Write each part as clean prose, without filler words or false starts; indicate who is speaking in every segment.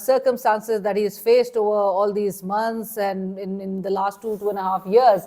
Speaker 1: circumstances that he has faced over all these months and in the last 2.5 years.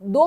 Speaker 1: 2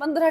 Speaker 1: 15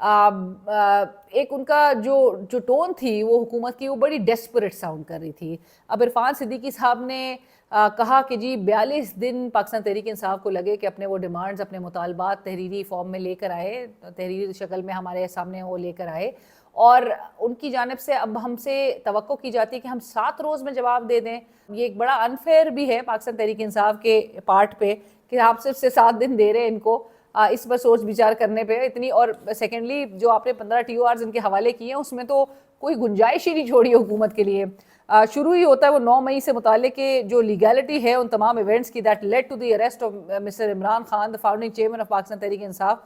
Speaker 1: ایک ان کا جو tone تھی وہ حکومت کی وہ بڑی ڈیسپریٹ ساؤنڈ کر رہی تھی. اب عرفان صدیقی صاحب نے کہا کہ جی 42 دن پاکستان تحریک انصاف کو لگے کہ اپنے وہ ڈیمانڈز اپنے مطالبات تحریری فارم میں لے کر آئے, تحریری شکل میں ہمارے سامنے وہ لے کر آئے, اور ان کی جانب سے اب ہم سے توقع کی جاتی ہے کہ ہم 7 روز میں جواب دے دیں. یہ ایک بڑا انفیئر بھی ہے پاکستان تحریک انصاف کے پارٹ پہ کہ آپ صرف سے 7 دن دے رہے ہیں ان کو اس پر سوچ بچار کرنے پہ اتنی. اور سیکنڈلی جو آپ نے 15 ٹی او آرز ان کے حوالے کیے ہیں اس میں تو کوئی گنجائش ہی نہیں چھوڑی حکومت کے لیے. شروع ہی ہوتا ہے وہ 9 مئی سے متعلق جو لیگیلٹی ہے ان تمام ایونٹس کی that lead to the arrest of Mr Imran Khan, the founding chairman of Pakistan Tehreek Insaf.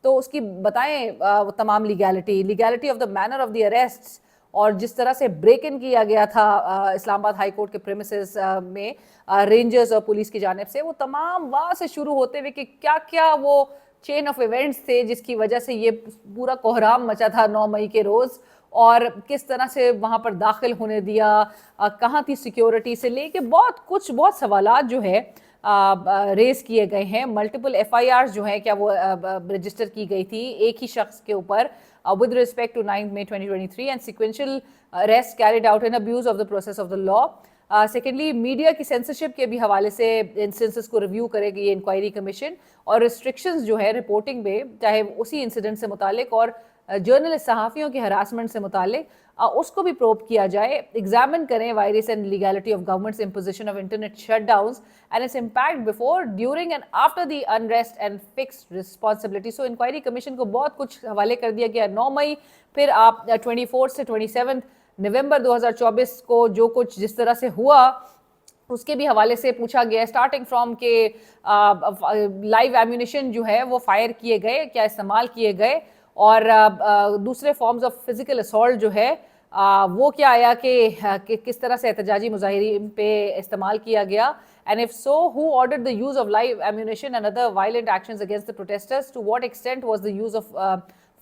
Speaker 1: تو اس کی بتائیں وہ تمام legality of the manner of the arrest, اور جس طرح سے بریک ان کیا گیا تھا اسلام آباد ہائی کورٹ کے پریمیسز میں رینجرز اور پولیس کی جانب سے, وہ تمام وہاں سے شروع ہوتے ہوئے کہ کیا کیا وہ چین آف ایونٹس تھے جس کی وجہ سے یہ پورا کوہرام مچا تھا 9 مئی کے روز, اور کس طرح سے وہاں پر داخل ہونے دیا, کہاں تھی سیکیورٹی سے لے کے بہت سوالات جو ہے ریز کیے گئے ہیں. ملٹیپل ایف آئی آرز جو ہیں کیا وہ رجسٹر کی گئی تھی ایک ہی شخص کے اوپر with respect to 9 May 2023 and sequential arrests carried out in abuse of the process of the law. Secondly media کی سینسرشپ کے بھی حوالے سے انسٹنسز کو ریویو کرے گی یہ انکوائری کمیشن, اور ریسٹرکشنز جو ہے رپورٹنگ میں چاہے اسی انسیڈنٹ سے متعلق اور جرنلسٹ صحافیوں کی ہراسمنٹ سے متعلق اس کو بھی پروب کیا جائے. ایگزامن کریں various and legality of government's imposition of internet shutdowns and its impact before, during and after the unrest and fixed responsibility. So inquiry commission کو بہت کچھ حوالے کر دیا گیا 9 مئی, پھر آپ 24 سے 27 نومبر 2024 کو جو کچھ جس طرح سے ہوا اس کے بھی حوالے سے پوچھا گیا, اسٹارٹنگ فرام کہ لائیو ایمونیشن جو ہے وہ فائر کیے گئے, کیا استعمال کیے گئے, اور دوسرے فارمز آف فزیکل اسالٹ جو ہے وہ کیا آیا کہ کس طرح سے احتجاجی مظاہرین پہ استعمال کیا گیا, and if so who ordered the use of live ammunition and other violent actions against the protesters, to what extent was the use of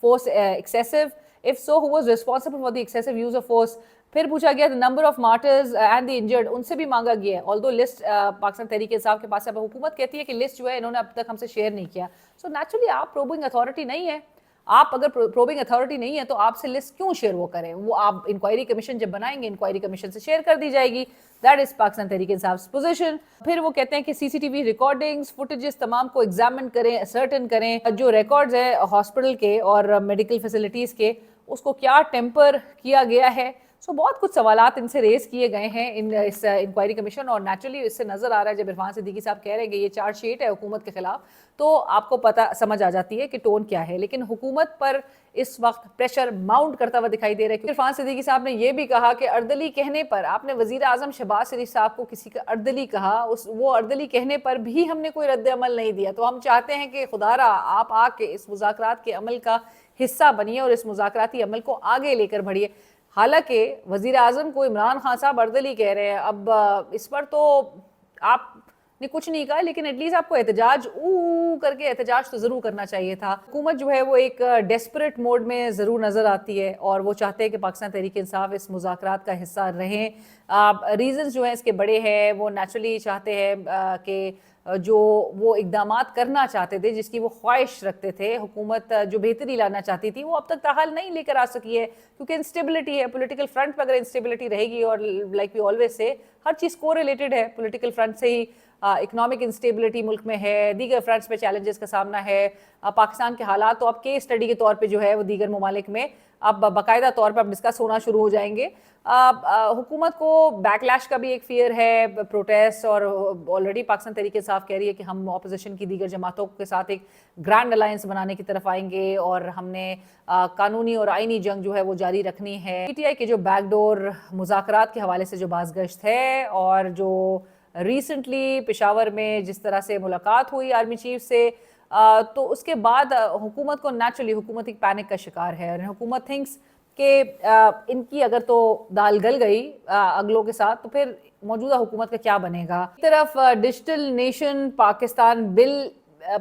Speaker 1: force excessive, if so who was responsible for the excessive use of force. پھر پوچھا گیا the number of martyrs and the injured, ان سے بھی مانگا گیا ہے, although list Pakistan Tehreek انصاف کے پاس ہے, حکومت کہتی ہے کہ لسٹ جو ہے انہوں نے اب تک ہم سے شیئر نہیں کیا. سو نیچرلی آپ پروبنگ اتھارٹی نہیں ہے, آپ اگر پروبنگ اتھارٹی نہیں ہے تو آپ سے لسٹ کیوں شیئر وہ کریں, وہ آپ انکوائری کمیشن جب بنائیں گے انکوائری کمیشن سے شیئر کر دی جائے گی. دیٹ از پاکستان تحریک انصاف پوزیشن. پھر وہ کہتے ہیں کہ C C T V recordings footages تمام کو ایگزامن کریں, اسرٹن کریں جو ریکارڈز ہیں ہاسپٹل کے اور میڈیکل فیسلٹیز کے اس کو کیا ٹیمپر کیا گیا ہے. سو بہت کچھ سوالات ان سے ریز کیے گئے ہیں اس انکوائری کمیشن, اور نیچرلی اس سے نظر آ رہا ہے جب عرفان صدیقی صاحب کہہ رہے ہیں کہ یہ چارج شیٹ ہے حکومت کے خلاف تو آپ کو پتہ سمجھ آ جاتی ہے کہ ٹون کیا ہے. لیکن حکومت پر اس وقت پریشر ماؤنٹ کرتا ہوا دکھائی دے رہا ہے. عرفان صدیقی صاحب نے یہ بھی کہا کہ اردلی کہنے پر, آپ نے وزیر اعظم شہباز شریف صاحب کو کسی کا اردلی کہا, وہ اردلی کہنے پر بھی ہم نے کوئی رد عمل نہیں دیا. تو ہم چاہتے ہیں کہ خدا را آپ آ کے اس مذاکرات کے عمل کا حصہ بنیے اور اس مذاکراتی عمل کو آگے لے کر بڑھیے. حالانکہ وزیر اعظم کو عمران خان صاحب اردلی کہہ رہے ہیں. اب اس پر تو آپ نے کچھ نہیں کہا, لیکن ایٹ لیسٹ آپ کو احتجاج کر کے احتجاج تو ضرور کرنا چاہیے تھا. حکومت جو ہے وہ ایک ڈیسپریٹ موڈ میں ضرور نظر آتی ہے, اور وہ چاہتے ہیں کہ پاکستان تحریک انصاف اس مذاکرات کا حصہ رہیں. ریزنز جو ہیں اس کے بڑے ہیں, وہ نیچرلی چاہتے ہیں کہ جو وہ اقدامات کرنا چاہتے تھے, جس کی وہ خواہش رکھتے تھے, حکومت جو بہتری لانا چاہتی تھی, وہ اب تک تاحال نہیں لے کر آ سکی ہے کیونکہ انسٹیبلٹی ہے پولیٹیکل فرنٹ پہ. اگر انسٹیبلٹی رہے گی, اور لائک وی آلویز سے ہر چیز کو ریلیٹڈ ہے پولیٹیکل فرنٹ سے ہی, اکنامک انسٹیبلٹی ملک میں ہے, دیگر فرنٹس پہ چیلنجز کا سامنا ہے. پاکستان کے حالات تو اب کیس اسٹڈی کے طور پہ جو ہے وہ دیگر ممالک میں اب باقاعدہ طور پر اب ڈسکس ہونا شروع ہو جائیں گے. حکومت کو بیک لیش کا بھی ایک فیئر ہے, پروٹیسٹ, اور آلریڈی پاکستان تحریک انصاف کہہ رہی ہے کہ ہم اپوزیشن کی دیگر جماعتوں کے ساتھ ایک گرینڈ الائنس بنانے کی طرف آئیں گے, اور ہم نے قانونی اور آئینی جنگ جو ہے وہ جاری رکھنی ہے. پی ٹی آئی کے جو بیک ڈور مذاکرات کے حوالے سے جو باز گشت ہے, اور جو ریسنٹلی پشاور میں جس طرح سے ملاقات ہوئی آرمی چیف سے, تو اس کے بعد حکومت کو نیچرلی حکومت ایک پینک کا شکار ہے, اور حکومت تھنکس کہ ان کی اگر تو دال گل گئی اگلوں کے ساتھ تو پھر موجودہ حکومت کا کیا بنے گا. ایک طرف ڈیجیٹل نیشن پاکستان بل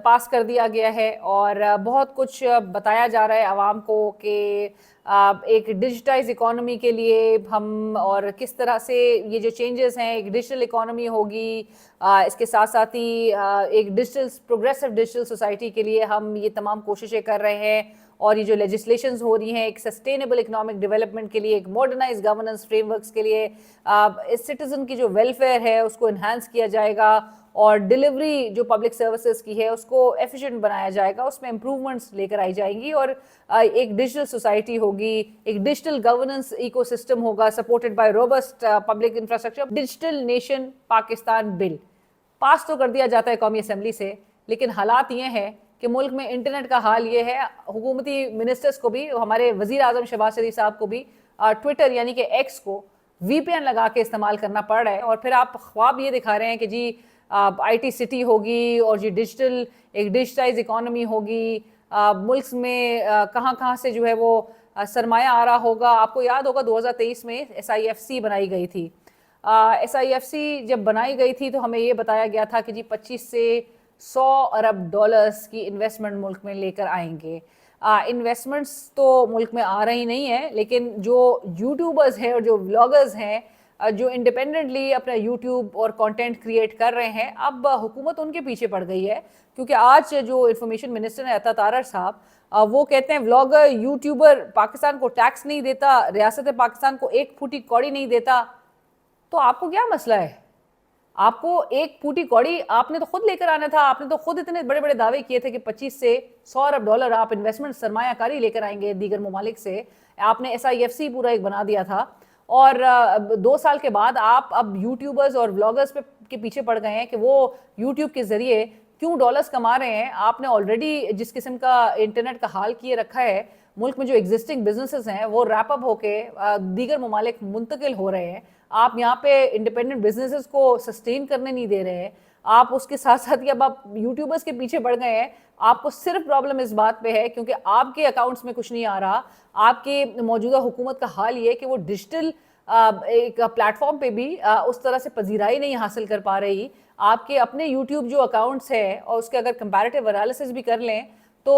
Speaker 1: پاس کر دیا گیا ہے, اور بہت کچھ بتایا جا رہا ہے عوام کو کہ ایک ڈیجیٹائز اکانومی کے لیے ہم, اور کس طرح سے یہ جو چینجز ہیں ایک ڈیجیٹل اکانومی ہوگی, اس کے ساتھ ساتھ ہی ایک ڈیجیٹل پروگریسو ڈیجیٹل سوسائٹی کے لیے ہم یہ تمام کوششیں کر رہے ہیں. اور یہ جو لیجسلیشنز ہو رہی ہیں ایک سسٹینیبل اکنامک ڈیولپمنٹ کے لیے, ایک ماڈرنائز گورننس فریم ورکس کے لیے, اس سٹیزن کی جو ویلفیئر ہے اس کو انہانس کیا جائے گا, اور ڈیلیوری جو پبلک سروسز کی ہے اس کو ایفیشینٹ بنایا جائے گا, اس میں امپرومنٹس لے کر آئی جائیں گی, اور ایک ڈیجیٹل سوسائٹی ہوگی, ایک ڈیجیٹل گورننس ایکو سسٹم ہوگا supported by robust public infrastructure. Digital nation Pakistan bill pass تو کر دیا جاتا ہے قومی اسمبلی سے, لیکن حالات یہ ہیں کہ ملک میں انٹرنیٹ کا حال یہ ہے, حکومتی منسٹرز کو بھی, ہمارے وزیر اعظم شہباز شریف صاحب کو بھی ٹویٹر یعنی کہ ایکس کو وی پی این لگا کے استعمال کرنا پڑ رہا ہے, اور پھر آپ خواب یہ دکھا رہے ہیں کہ جی آئی ٹی سٹی ہوگی اور جی ڈیجیٹل ایک ڈیجیٹائز اکانومی ہوگی, ملک میں کہاں کہاں سے جو ہے وہ سرمایہ آ رہا ہوگا. آپ کو یاد ہوگا 2023 میں SIFC بنائی گئی تھی. SIFC جب بنائی گئی تھی تو ہمیں یہ بتایا گیا تھا کہ جی 25 سے 100 ارب ڈالرز کی انویسٹمنٹ ملک میں لے کر آئیں گے. انویسٹمنٹس تو ملک میں آ رہی نہیں ہیں, لیکن جو یوٹیوبرز ہیں اور جو ولاگرز ہیں جو انڈیپینڈنٹلی اپنا یوٹیوب اور کانٹینٹ کریٹ کر رہے ہیں, اب حکومت ان کے پیچھے پڑ گئی ہے. کیونکہ آج جو انفارمیشن منسٹر ہیں عطا طارر صاحب, وہ کہتے ہیں ولاگر یوٹیوبر پاکستان کو ٹیکس نہیں دیتا, ریاست پاکستان کو ایک پھوٹی کوڑی نہیں دیتا. تو آپ کو کیا مسئلہ ہے؟ آپ کو ایک پھوٹی کوڑی آپ نے تو خود لے کر آنا تھا. آپ نے تو خود اتنے بڑے بڑے دعوے کیے تھے کہ 25 سے 100 ارب ڈالر آپ انویسٹمنٹ سرمایہ کاری لے کر آئیں گے دیگر ممالک سے. آپ نے SIFC پورا ایک بنا دیا تھا, اور 2 سال کے بعد آپ اب یوٹیوبرز اور ولاگرز کے پیچھے پڑ گئے ہیں کہ وہ یوٹیوب کے ذریعے کیوں ڈالرز کما رہے ہیں. آپ نے آلریڈی جس قسم کا انٹرنیٹ کا حال کیے رکھا ہے, ملک میں جو ایگزسٹنگ بزنسز ہیں وہ ریپ اپ ہو کے دیگر ممالک منتقل ہو رہے ہیں. آپ یہاں پہ انڈیپینڈنٹ بزنسز کو سسٹین کرنے نہیں دے رہے ہیں. آپ اس کے ساتھ ساتھ اب آپ یوٹیوبرز کے پیچھے پڑ گئے ہیں. آپ کو صرف پرابلم اس بات پہ ہے کیونکہ آپ کے اکاؤنٹس میں کچھ نہیں آ رہا. آپ کے موجودہ حکومت کا حال یہ کہ وہ ڈیجیٹل ایک پلیٹ فارم پہ بھی اس طرح سے پذیرائی نہیں حاصل کر پا رہی. آپ کے اپنے یوٹیوب جو اکاؤنٹس ہیں اور اس کے اگر کمپیریٹیو انالیسس بھی کر لیں تو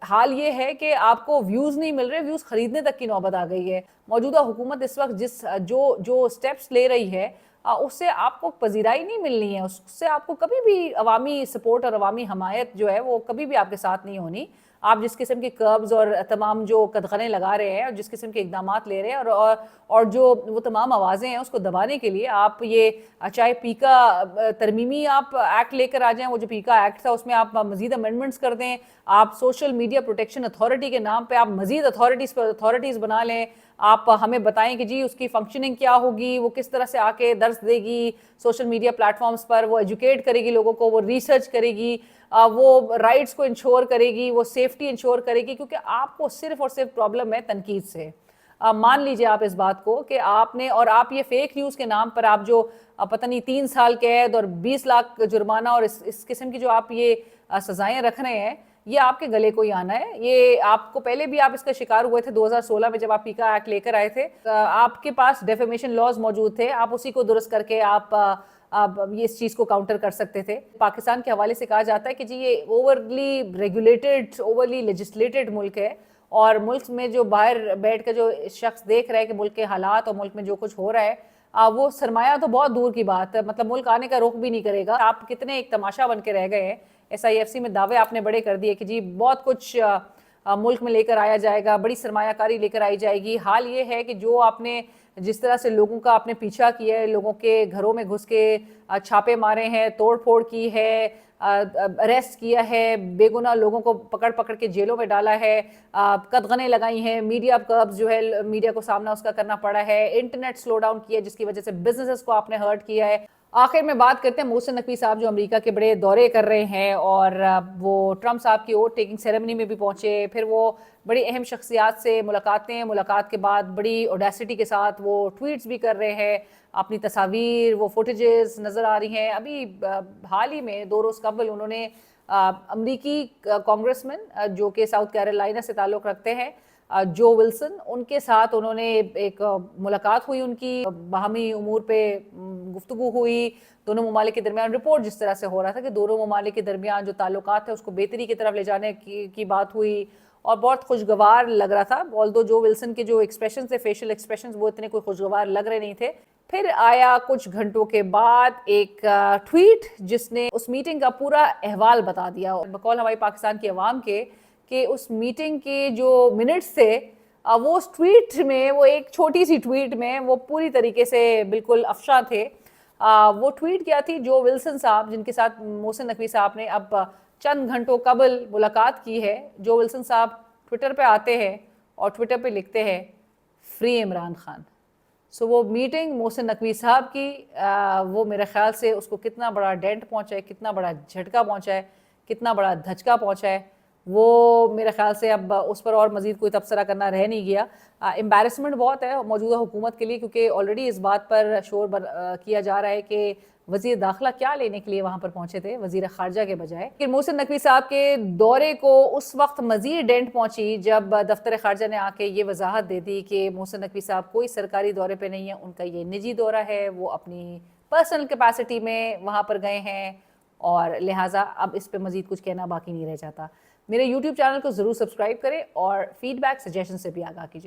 Speaker 1: حال یہ ہے کہ آپ کو ویوز نہیں مل رہے, ویوز خریدنے تک کی نوبت آ گئی ہے. موجودہ حکومت اس وقت جو سٹیپس لے رہی ہے اس سے آپ کو پذیرائی نہیں ملنی ہے, اس سے آپ کو کبھی بھی عوامی سپورٹ اور عوامی حمایت جو ہے وہ کبھی بھی آپ کے ساتھ نہیں ہونی. آپ جس قسم کے کربز اور تمام جو قدغنیں لگا رہے ہیں اور جس قسم کے اقدامات لے رہے ہیں اور جو وہ تمام آوازیں ہیں اس کو دبانے کے لیے آپ یہ چاہے پیکا ترمیمی آپ ایکٹ لے کر آ جائیں, وہ جو پیکا ایکٹ تھا اس میں آپ مزید امینڈمنٹس کر دیں, آپ سوشل میڈیا پروٹیکشن اتھارٹی کے نام پہ آپ مزید اتھارٹیز بنا لیں, آپ ہمیں بتائیں کہ جی اس کی فنکشننگ کیا ہوگی, وہ کس طرح سے آ کے درس دے گی سوشل میڈیا پلیٹ فارمز پر, وہ ایجوکیٹ کرے گی لوگوں کو, وہ ریسرچ کرے گی, وہ رائٹس کو انشور کرے گی, وہ سیفٹی انشور کرے گی. کیونکہ آپ کو صرف اور صرف پرابلم ہے تنقید سے. مان لیجئے آپ اس بات کو کہ آپ نے, اور آپ یہ فیک نیوز کے نام پر آپ جو پتہ نہیں 3 سال قید اور 20 لاکھ جرمانہ اور اس قسم کی جو آپ یہ سزائیں رکھ رہے ہیں, یہ آپ کے گلے کو ہی آنا ہے. یہ آپ کو پہلے بھی آپ اس کا شکار ہوئے تھے 2016 میں جب آپ پیکا ایکٹ لے کر آئے تھے. آپ کے پاس ڈیفیمیشن لاز موجود تھے, آپ اسی کو درست کر کے آپ یہ اس چیز کو کاؤنٹر کر سکتے تھے. پاکستان کے حوالے سے کہا جاتا ہے کہ جی یہ اوورلی ریگولیٹڈ, اوورلی لیجسلیٹڈ ملک ہے, اور ملک میں جو باہر بیٹھ کے جو شخص دیکھ رہا ہے کہ ملک کے حالات اور ملک میں جو کچھ ہو رہا ہے وہ سرمایہ تو بہت دور کی بات ہے, مطلب ملک آنے کا رخ بھی نہیں کرے گا. آپ کتنے ایک تماشا بن کے رہ گئے ہیں. SIFC میں دعوے آپ نے بڑے کر دیے کہ جی بہت کچھ ملک میں لے کر آیا جائے گا, بڑی سرمایہ کاری لے کر آئی جائے گی. حال یہ ہے کہ جو آپ نے جس طرح سے لوگوں کا آپ نے پیچھا کیا ہے, لوگوں کے گھروں میں گھس کے چھاپے مارے ہیں, توڑ پھوڑ کی ہے, اریسٹ کیا ہے, بے گناہ لوگوں کو پکڑ کے جیلوں میں ڈالا ہے, قدغنیں لگائی ہیں, میڈیا کربز جو ہے میڈیا کو سامنا اس کا کرنا پڑا ہے, انٹرنیٹ سلو ڈاؤن کیا جس کی وجہ سے بزنسز کو آپ نے ہرٹ کیا ہے. آخر میں بات کرتے ہیں محسن نقوی صاحب جو امریکہ کے بڑے دورے کر رہے ہیں, اور وہ ٹرمپ صاحب کی ووٹ ٹیکنگ سیریمنی میں بھی پہنچے, پھر وہ بڑی اہم شخصیات سے ملاقات کے بعد بڑی اوڈیسٹی کے ساتھ وہ ٹویٹس بھی کر رہے ہیں, اپنی تصاویر وہ فوٹیجز نظر آ رہی ہیں. ابھی حال ہی میں 2 روز قبل انہوں نے امریکی کانگریسمین جو کہ ساؤتھ کیرولائنا سے تعلق رکھتے ہیں, جو ولسن, ان کے ساتھ انہوں نے ایک ملاقات ہوئی, ان کی باہمی امور پہ گفتگو ہوئی. دونوں ممالک کے درمیان رپورٹ جس طرح سے ہو رہا تھا کہ دونوں ممالک کے درمیان جو تعلقات ہیں اس کو بہتری کی طرف لے جانے کی بات ہوئی, اور بہت خوشگوار لگ رہا تھا. آلدو جو ولسن کے جو ایکسپریشنز تھے, فیشل ایکسپریشنز, وہ اتنے کوئی خوشگوار لگ رہے نہیں تھے. پھر آیا کچھ گھنٹوں کے بعد ایک ٹویٹ جس نے اس میٹنگ کا پورا احوال بتا دیا, بقول ہماری پاکستان کی عوام کے, کہ اس میٹنگ کے جو منٹس تھے وہ اس ٹویٹ میں، وہ ایک چھوٹی سی ٹویٹ میں وہ پوری طریقے سے بالکل افشاں تھے. وہ ٹویٹ کیا تھی جو ولسن صاحب، جن کے ساتھ محسن نقوی صاحب نے اب چند گھنٹوں قبل ملاقات کی ہے. جو ولسن صاحب ٹویٹر پہ آتے ہیں اور ٹویٹر پہ لکھتے ہیں فری عمران خان. سو وہ میٹنگ محسن نقوی صاحب کی، وہ میرے خیال سے اس کو کتنا بڑا ڈینٹ پہنچا ہے، کتنا بڑا جھٹکا پہنچا ہے، کتنا بڑا دھچکا پہنچا ہے، وہ میرے خیال سے اب اس پر اور مزید کوئی تبصرہ کرنا رہ نہیں گیا. امبیرسمنٹ بہت ہے موجودہ حکومت کے لیے، کیونکہ آلریڈی اس بات پر شور کیا جا رہا ہے کہ وزیر داخلہ کیا لینے کے لیے وہاں پر پہنچے تھے وزیر خارجہ کے بجائے. کہ محسن نقوی صاحب کے دورے کو اس وقت مزید ڈینٹ پہنچی جب دفتر خارجہ نے آ کے یہ وضاحت دے دی کہ محسن نقوی صاحب کوئی سرکاری دورے پہ نہیں ہے، ان کا یہ نجی دورہ ہے، وہ اپنی پرسنل کیپیسٹی میں وہاں پر گئے ہیں، اور لہٰذا اب اس پہ مزید کچھ کہنا باقی نہیں رہ جاتا. میرے یوٹیوب چینل کو ضرور سبسکرائب کریں اور فیڈ بیک سجیشن سے بھی آگاہ کیجیے.